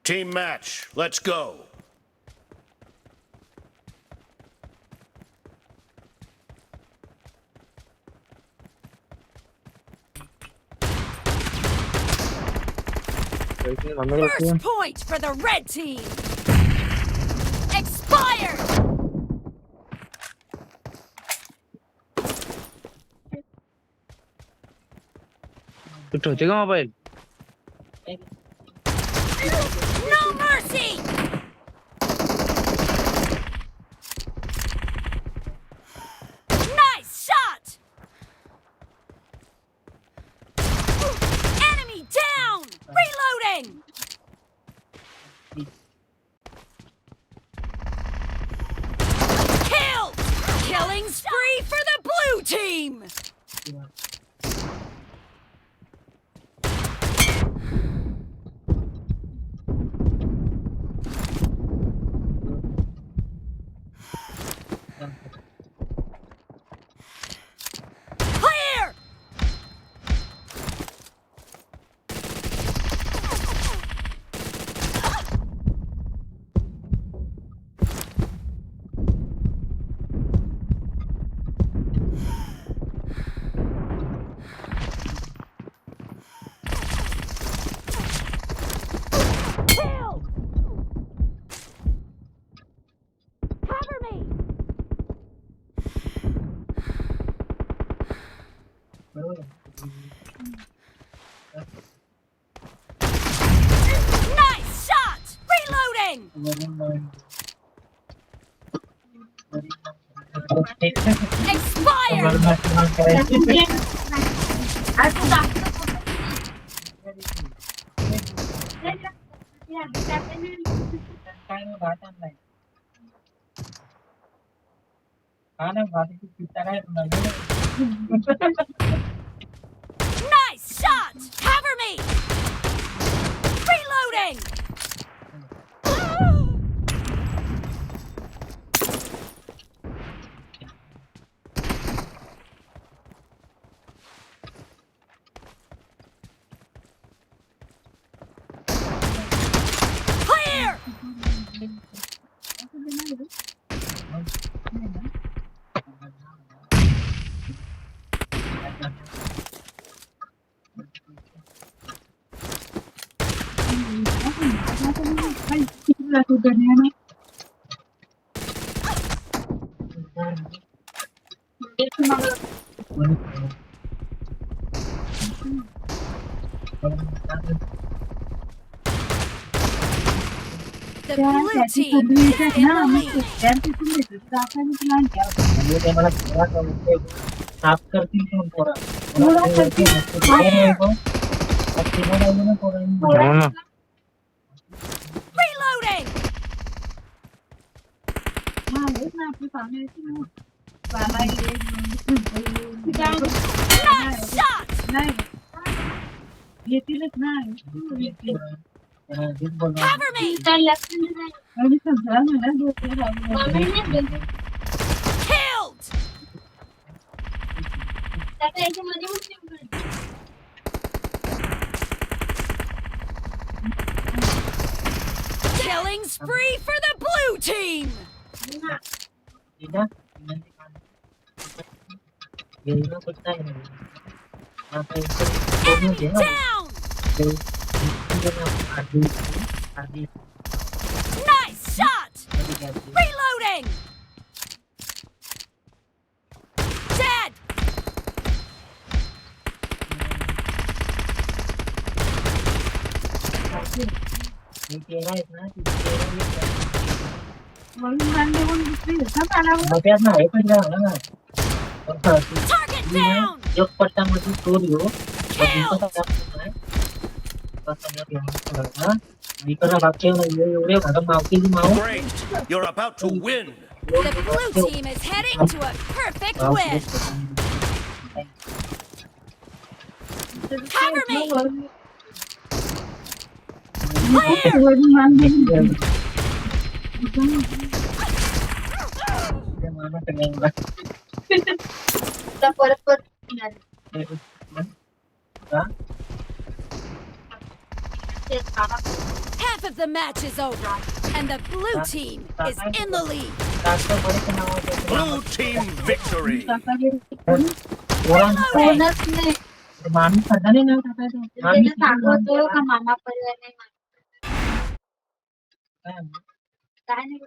Team match, let's go. First point for the red team. Expired. Mobile No mercy. Nice shot. Enemy down. Reloading. Kill. Killing spree for the blue team. Clear. Kill. Cover me. Nice shot. Reloading. Expired. Nice shot. Cover me. Reloading. Clear. The blue team is in the lead. Reloading. Nice shot. Cover me. Killed. Killing spree for the blue team. Enemy down. Nice shot. Reloading. Dead. Target down. Great, you're about to win. The blue team is heading to a perfect win. Cover me. Clear. Hah? Half of the match is over, and the blue team is in the lead. Blue team victory. मामी सध्या नाही नाव टाकायचं मामी सांगतो का मामा परिवार नाही काय नाही